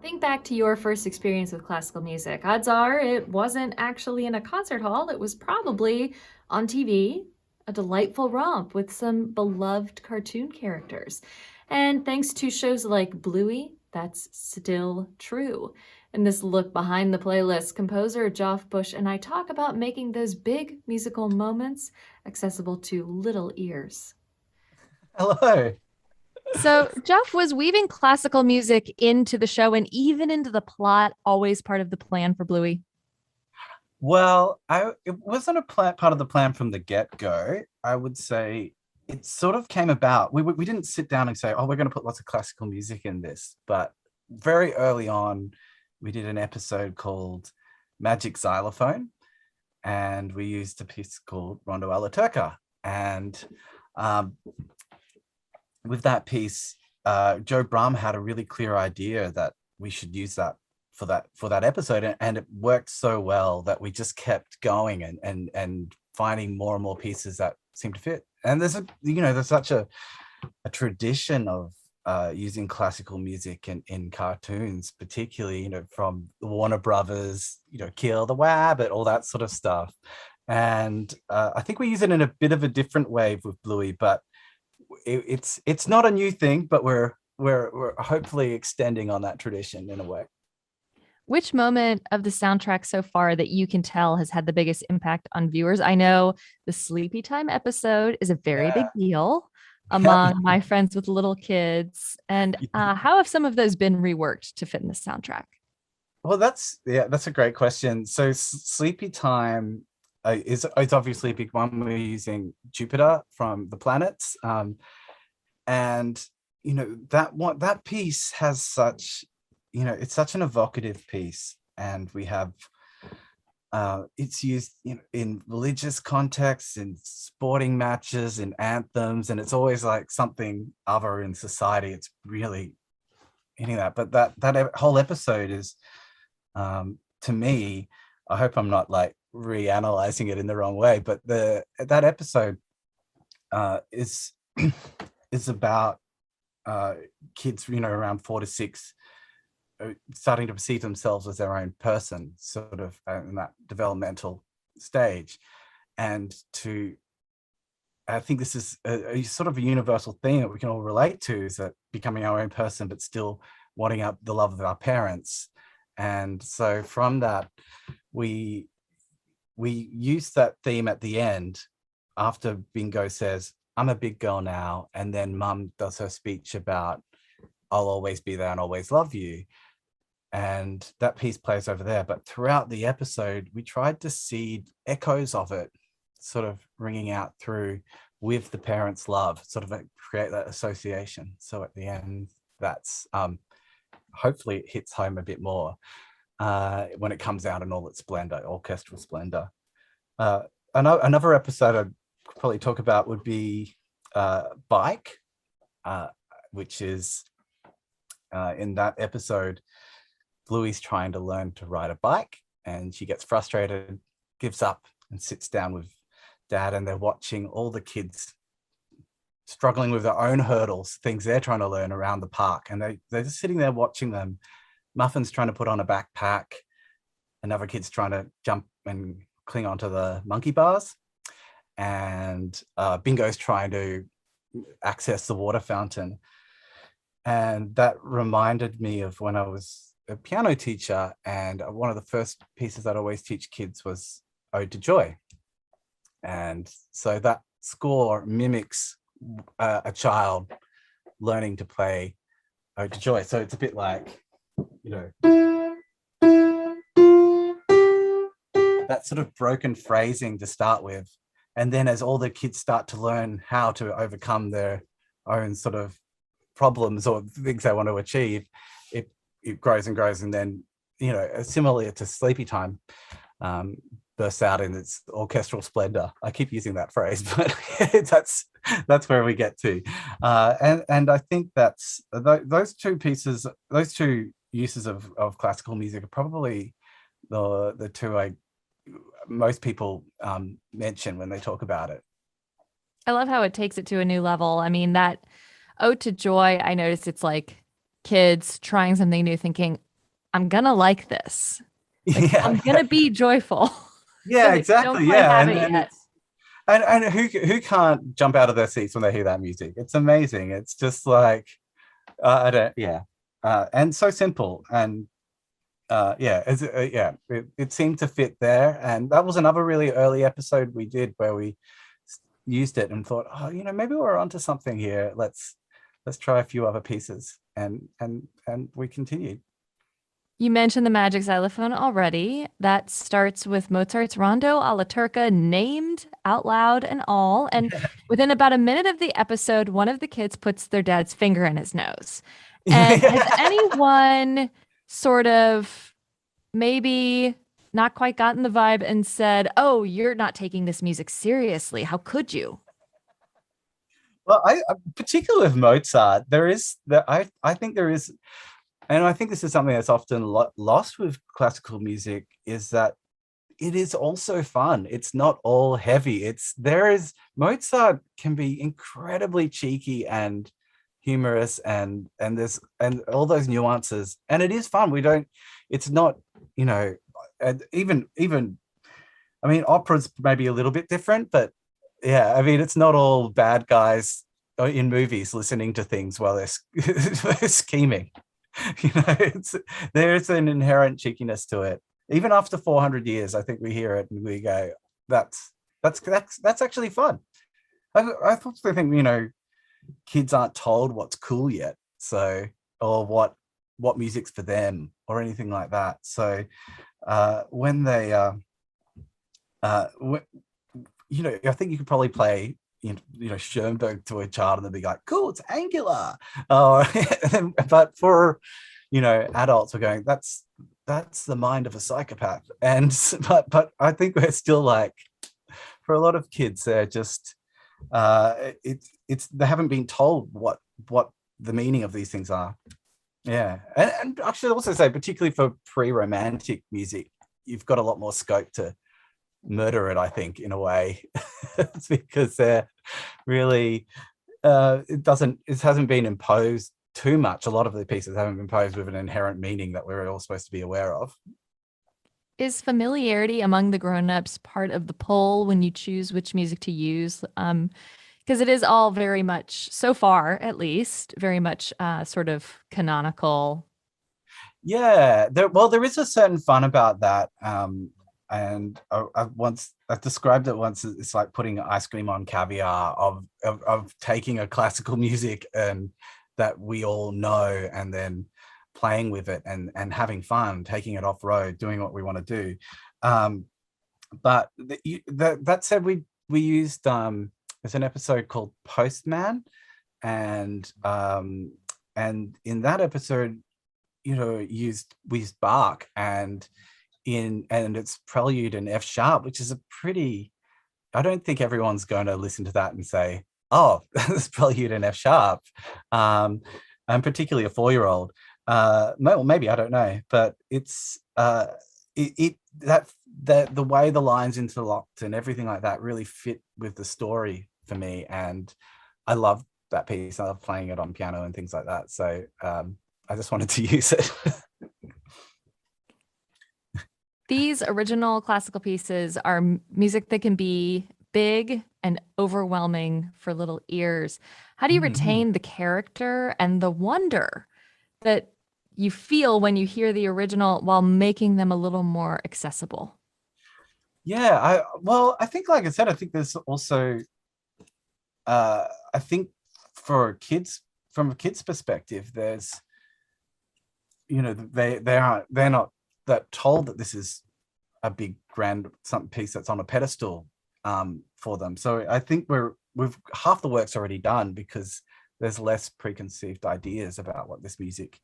Think back to your first experience with classical music. Odds are it wasn't actually in a concert hall, it was probably on TV, a delightful romp with some beloved cartoon characters. And thanks to shows like Bluey, that's still true. In this look behind the playlist, composer Joff Bush and I talk about making those big musical moments accessible to little ears. Hello. So Jeff was weaving classical music into the show and even into the plot, always part of the plan for Bluey. Well, it wasn't a part of the plan from the get-go. I would say it sort of came about. We didn't sit down and say, "Oh, we're going to put lots of classical music in this." But very early on, we did an episode called Magic Xylophone, and we used a piece called Rondo alla Turca. And um, with that piece, Joe Brum had a really clear idea that we should use that for that episode, and it worked so well that we just kept going and finding more and more pieces that seem to fit. And there's such a tradition of using classical music in cartoons, particularly from the Warner Brothers, Kill the Wabbit, all that sort of stuff. And I think we use it in a bit of a different way with Bluey, but it's not a new thing, but we're hopefully extending on that tradition in a way. Which moment of the soundtrack so far that you can tell has had the biggest impact on viewers? I know the Sleepy Time episode is a very big Yeah. deal Yeah. among my friends with little kids. And how have some of those been reworked to fit in the soundtrack? Well, that's a great question. So Sleepy Time is obviously a big one. We're using Jupiter from the planets, and that piece has such, it's such an evocative piece, and we have it's used in religious contexts, in sporting matches, in anthems, and it's always like something other in society. It's really hitting that. But that whole episode is, to me, I hope I'm not like reanalyzing it in the wrong way, but that episode is is about kids, around 4 to 6, starting to perceive themselves as their own person, sort of in that developmental stage. And I think this is a sort of a universal thing that we can all relate to, is that becoming our own person, but still wanting the love of our parents. And so from that, we use that theme at the end after Bingo says, "I'm a big girl now," and then Mum does her speech about, "I'll always be there and always love you." And that piece plays over there. But throughout the episode, we tried to seed echoes of it, sort of ringing out through with the parents' love, sort of create that association. So at the end, that's hopefully it hits home a bit more when it comes out in all its splendor, orchestral splendor. Another episode I'd probably talk about would be Bike, which is in that episode, Bluey's trying to learn to ride a bike, and she gets frustrated, gives up, and sits down with Dad, and they're watching all the kids struggling with their own hurdles, things they're trying to learn around the park, and they're just sitting there watching them. Muffin's trying to put on a backpack, another kid's trying to jump and cling onto the monkey bars, and Bingo's trying to access the water fountain. And that reminded me of when I was a piano teacher, and one of the first pieces I'd always teach kids was Ode to Joy. And so that score mimics a child learning to play Ode to Joy. So it's a bit like, that sort of broken phrasing to start with. And then as all the kids start to learn how to overcome their own sort of problems or things they want to achieve, it grows and grows. And then, similarly to Sleepy Time, bursts out in its orchestral splendor. I keep using that phrase, but that's where we get to. And I think that's those two pieces, those two uses of classical music are probably the two most people mention when they talk about it. I love how it takes it to a new level. I mean, that Ode to Joy, I noticed it's like kids trying something new, thinking, I'm gonna like this. Like Yeah, I'm gonna be joyful. yeah, But I don't exactly. quite Yeah, have and it and yet. it's and who can't jump out of their seats when they hear that music? It's amazing. It's just like I don't, yeah, and so simple. And it seemed to fit there. And that was another really early episode we did where we used it and thought, oh, maybe we're onto something here. Let's try a few other pieces, and we continued. You mentioned the magic xylophone already. That starts with Mozart's Rondo alla Turca, named out loud and all. And within about a minute of the episode, one of the kids puts their dad's finger in his nose. And has anyone sort of maybe not quite gotten the vibe and said, "Oh, you're not taking this music seriously. How could you?" Well, particularly with Mozart, there is that I think there is, and I think this is something that's often lost with classical music, is that it is also fun. It's not all heavy. Mozart can be incredibly cheeky and humorous, and all those nuances, and it is fun. It's not, and even I mean, opera's maybe a little bit different, but yeah, I mean, it's not all bad guys in movies listening to things while they're scheming. There's an inherent cheekiness to it. Even after 400 years, I think we hear it and we go, that's actually fun. I also think, kids aren't told what's cool yet, so, or what music's for them or anything like that. So when they I think you could probably play Schoenberg to a child and they'll be like, cool, it's angular. But for adults, we're going, that's the mind of a psychopath. And but I think we're still like, for a lot of kids, they're just they haven't been told what the meaning of these things are. Yeah. And I should also say, particularly for pre-romantic music, you've got a lot more scope to murder it, I think, in a way. It's because they're really it hasn't been imposed too much. A lot of the pieces haven't been imposed with an inherent meaning that we're all supposed to be aware of. Is familiarity among the grown-ups part of the pull when you choose which music to use? Because it is all very much, so far at least, very much sort of canonical. Yeah, there is a certain fun about that. And I've described it once. It's like putting ice cream on caviar of taking a classical music and that we all know, and then playing with it and having fun, taking it off road, doing what we want to do. But that said, we used there's an episode called Postman, and in that episode, we used Bach and it's Prelude in F sharp, which is I don't think everyone's going to listen to that and say, oh, this Prelude in F sharp, and particularly a 4-year-old. Maybe, I don't know, but it's the way the lines interlocked and everything like that really fit with the story for me, and I love that piece. I love playing it on piano and things like that. So I just wanted to use it. These original classical pieces are music that can be big and overwhelming for little ears. How do you retain the character and the wonder that you feel when you hear the original while making them a little more accessible? Yeah, I think, like I said, I think there's also, I think for kids, from a kid's perspective, there's, they're not that told that this is a big grand piece that's on a pedestal for them. So I think we've half the work's already done because there's less preconceived ideas about what this music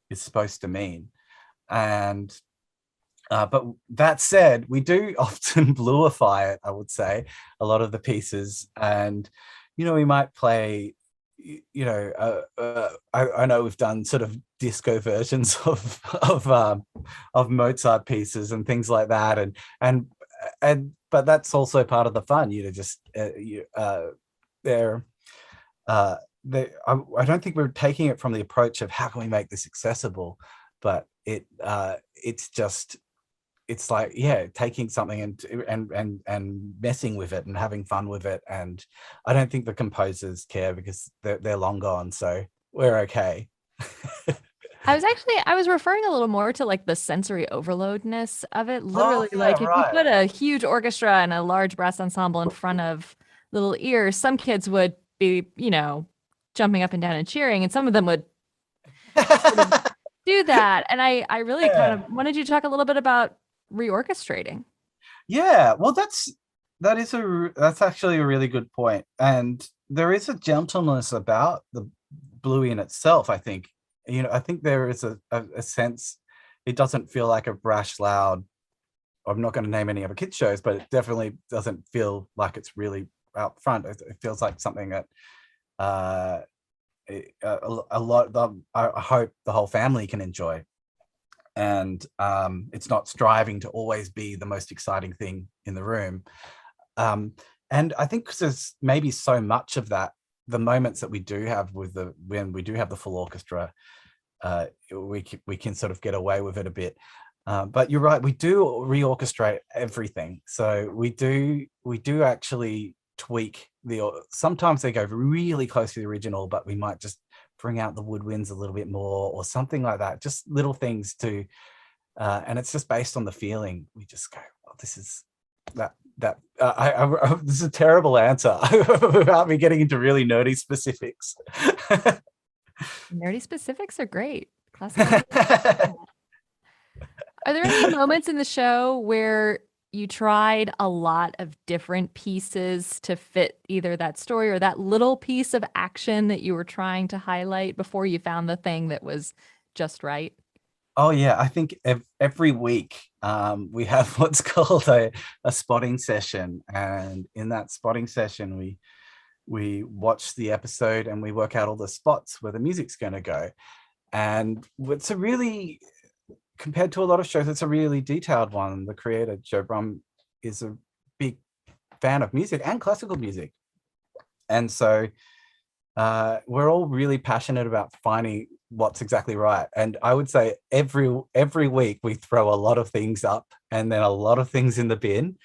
is supposed to mean. And but that said, we do often bluify it, I would say, a lot of the pieces. And we might play, I know we've done sort of disco versions of Mozart pieces and things like that, but that's also part of the fun. I don't think we're taking it from the approach of how can we make this accessible, but it's like, yeah, taking something and messing with it and having fun with it. And I don't think the composers care because they're long gone, so we're okay. I was referring a little more to like the sensory overloadness of it. Oh Literally, yeah, like if you right. put a huge orchestra and a large brass ensemble in front of little ears, some kids would be, jumping up and down and cheering, and some of them would sort of do that. And I really kind Yeah. of wanted you to talk a little bit about reorchestrating. Yeah, well, that's actually a really good point, and there is a gentleness about the Bluey in itself. I think, I think there is a sense. It doesn't feel like a brash, loud. I'm not going to name any other kids shows, but it definitely doesn't feel like it's really out front. It feels like something that uh, a lot. I hope the whole family can enjoy, and it's not striving to always be the most exciting thing in the room. And I think 'cause there's maybe so much of that, the moments that we do have when we do have the full orchestra, we can sort of get away with it a bit. But you're right, we do reorchestrate everything. So we do actually tweak sometimes they go really close to the original, but we might just bring out the woodwinds a little bit more or something like that. Just little things to, and it's just based on the feeling. We just go, oh, this is this is a terrible answer without me getting into really nerdy specifics. Nerdy specifics are great. Classical music. Are there any moments in the show where you tried a lot of different pieces to fit either that story or that little piece of action that you were trying to highlight before you found the thing that was just right? Oh yeah, I think every week we have what's called a spotting session, and in that spotting session we watch the episode and we work out all the spots where the music's going to go. And it's a really, compared to a lot of shows, it's a really detailed one. The creator, Joe Brum, is a big fan of music and classical music. And so we're all really passionate about finding what's exactly right. And I would say every week we throw a lot of things up and then a lot of things in the bin.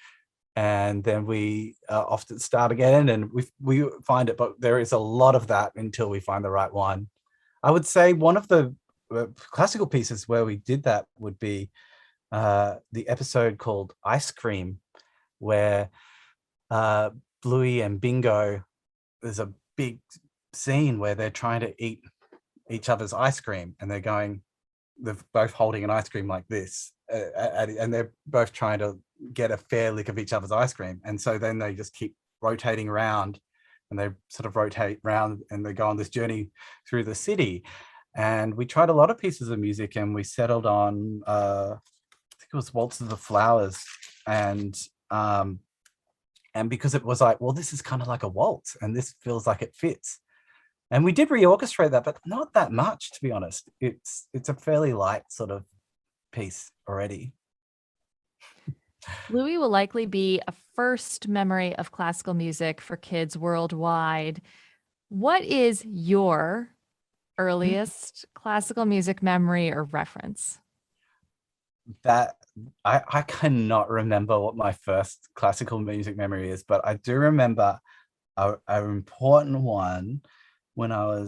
And then we often start again and we find it, but there is a lot of that until we find the right one. I would say one of the classical pieces where we did that would be the episode called Ice Cream, where Bluey and Bingo, there's a big scene where they're trying to eat each other's ice cream and they're both holding an ice cream like this, and they're both trying to get a fair lick of each other's ice cream. And so then they just keep rotating around and they sort of rotate around and they go on this journey through the city. And we tried a lot of pieces of music and we settled on, I think it was Waltz of the Flowers. And because it was like, well, this is kind of like a waltz and this feels like it fits. And we did reorchestrate that, but not that much, to be honest. It's a fairly light sort of piece already. Bluey will likely be a first memory of classical music for kids worldwide. What is your earliest classical music memory or reference? That I cannot remember what my first classical music memory is, but I do remember an important one when I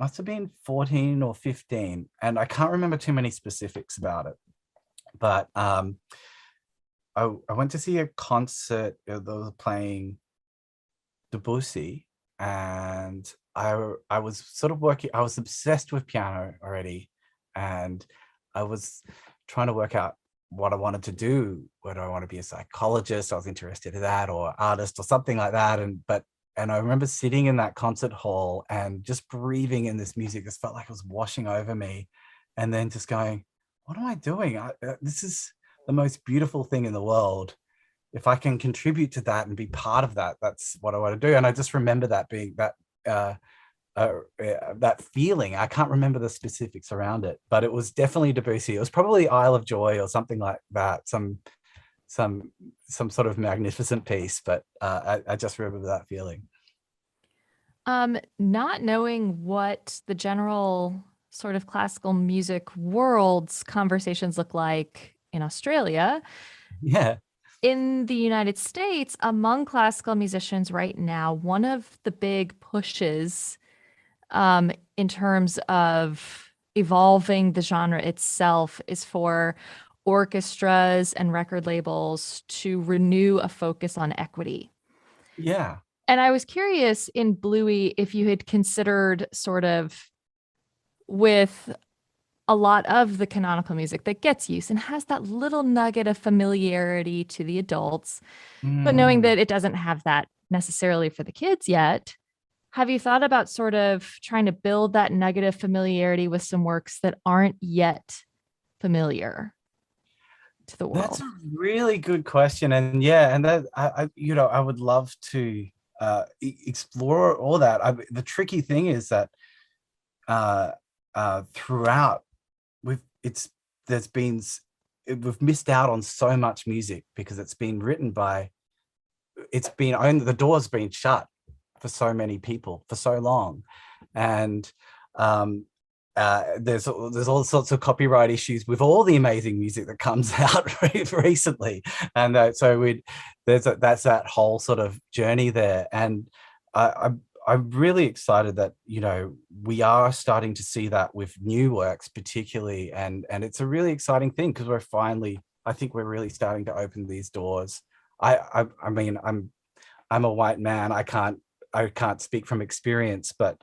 must have been 14 or 15, and I can't remember too many specifics about it. But I went to see a concert that was playing Debussy, and I was sort of I was obsessed with piano already, and I was trying to work out what I wanted to do. Whether I want to be a psychologist, I was interested in that, or artist, or something like that. And I remember sitting in that concert hall and just breathing in this music. This felt like it was washing over me, and then just going, "What am I doing? This is the most beautiful thing in the world. If I can contribute to that and be part of that, that's what I want to do." And I just remember that being that feeling. I can't remember the specifics around it, but it was definitely Debussy. It was probably Isle of Joy or something like that. Some sort of magnificent piece, but I just remember that feeling. Not knowing what the general sort of classical music world's conversations look like in Australia. Yeah. In the United States, among classical musicians right now, one of the big pushes in terms of evolving the genre itself is for orchestras and record labels to renew a focus on equity. Yeah. And I was curious in Bluey if you had considered sort of with a lot of the canonical music that gets used and has that little nugget of familiarity to the adults, but knowing Mm. that it doesn't have that necessarily for the kids yet, have you thought about sort of trying to build that nugget of familiarity with some works that aren't yet familiar to the That's world? a really good question. And yeah, and that I would love to explore all that. The tricky thing is that throughout we've it's there's been we've missed out on so much music because it's been written by the door's been shut for so many people for so long, and there's all sorts of copyright issues with all the amazing music that comes out recently, and that's that whole sort of journey there. And I'm really excited that we are starting to see that with new works particularly, and it's a really exciting thing because I think we're really starting to open these doors. I mean, I'm a white man. I can't speak from experience, but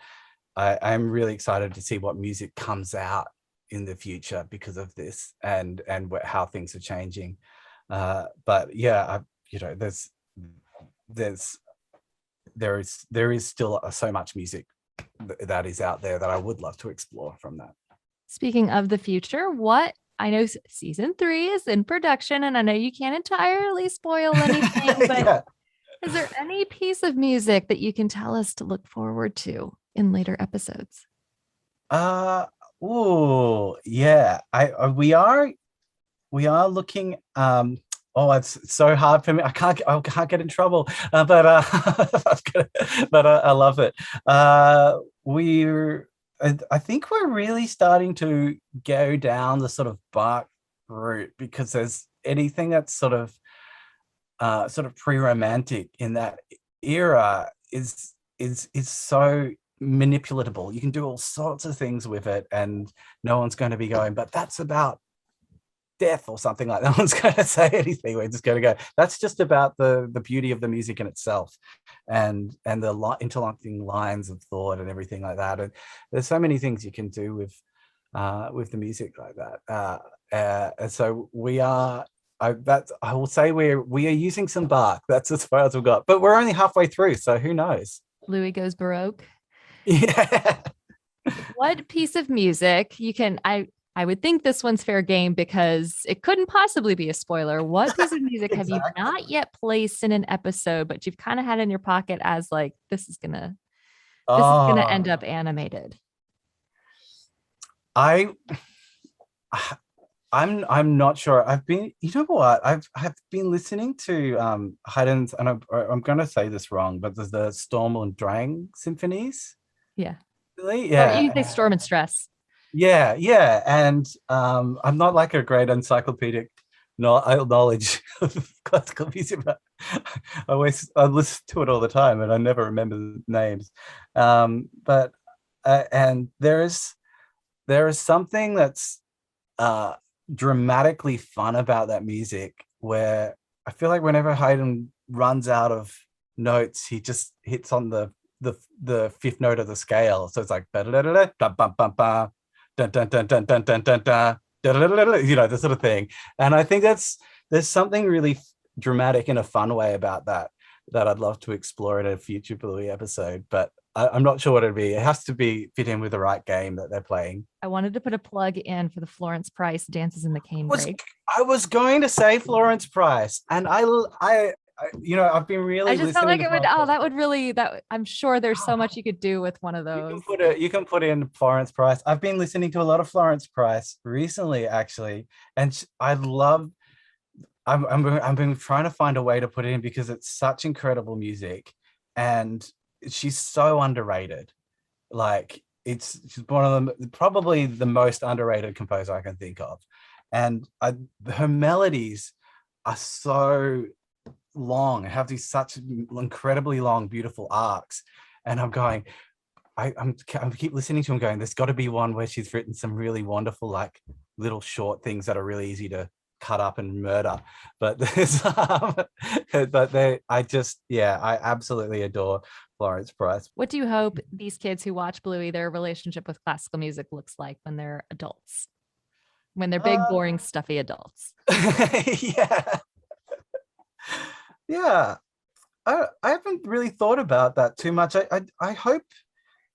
I'm really excited to see what music comes out in the future because of this, and how things are changing. But yeah, there's there is still so much music that is out there that I would love to explore from that. Speaking of the future, what I know season 3 is in production, and I know you can't entirely spoil anything, but Yeah. is there any piece of music that you can tell us to look forward to in later episodes? Oh yeah. We are looking. Oh, it's so hard for me. I can't get in trouble. But I love it. I think we're really starting to go down the sort of Bach route, because there's anything that's sort of pre-romantic in that era is so manipulatable. You can do all sorts of things with it, and no one's going to be going, but that's about death or something like that. No one's going to say anything. We're just going to go, that's just about the beauty of the music in itself, and the interlocking lines of thought and everything like that. And there's so many things you can do with the music like that. And so I will say we are using some Bach. That's as far as we've got, but we're only halfway through, so who knows? Louis Goes Baroque. Yeah. What piece of music you can I would think this one's fair game because it couldn't possibly be a spoiler. What piece of music have you Exactly. not yet placed in an episode, but you've kind of had in your pocket as like this is gonna end Oh, up animated? I I'm not sure. You know what? I've been listening to Haydn's, and I'm going to say this wrong, but there's the Storm und Drang symphonies. Yeah. Really? Or you can say Yeah. Storm and Stress. Yeah. And I'm not like a great encyclopedic knowledge of classical music, but I listen to it all the time, and I never remember the names. But and there is something that's uh, dramatically fun about that music, where I feel like whenever Haydn runs out of notes, he just hits on the fifth note of the scale. So it's like the sort of thing. And I think there's something really dramatic in a fun way about that I'd love to explore in a future Bluey episode. But I'm not sure what it'd be. It has to be fit in with the right game that they're playing. I wanted to put a plug in for the Florence Price Dances in the Canebrake. I was going to say Florence Price, and I've been I really just felt listening like to it would, oh, that would really, that I'm sure there's so much you could do with one of those. You can put in Florence Price. I've been listening to a lot of Florence Price recently, actually, and I love. I've been trying to find a way to put it in because it's such incredible music, and she's so underrated. Like, she's one of them, probably the most underrated composer I can think of. And her melodies are so long, have these such incredibly long, beautiful arcs. And I'm going, I keep listening to him going, there's got to be one where she's written some really wonderful, like little short things that are really easy to cut up and murder. But there's, I absolutely adore Florence Price. What do you hope these kids who watch Bluey, their relationship with classical music looks like when they're adults? When they're big, boring, stuffy adults. Yeah. Yeah. I haven't really thought about that too much. I hope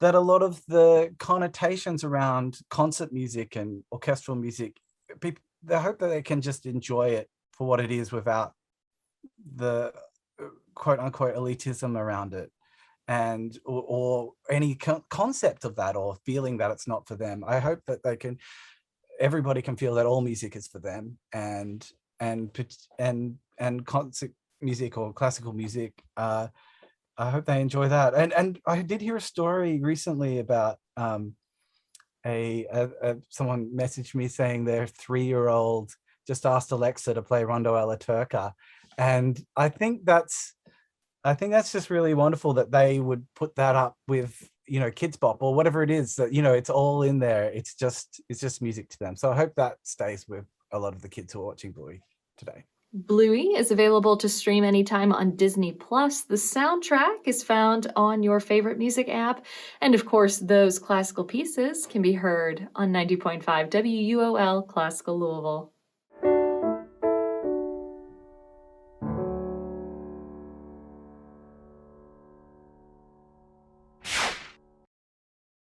that a lot of the connotations around concert music and orchestral music, people, I hope that they can just enjoy it for what it is without the quote unquote elitism around it, and or any concept of that, or feeling that it's not for them. I hope that everybody can feel that all music is for them, and concert music or classical music. I hope they enjoy that. And I did hear a story recently about someone messaged me saying their 3-year-old just asked Alexa to play Rondo alla Turca, and I think that's just really wonderful that they would put that up with, you know, Kids Bop or whatever it is, that, you know, it's all in there. It's just music to them. So I hope that stays with a lot of the kids who are watching Bluey today. Bluey is available to stream anytime on Disney+. The soundtrack is found on your favorite music app. And of course, those classical pieces can be heard on 90.5 WUOL Classical Louisville.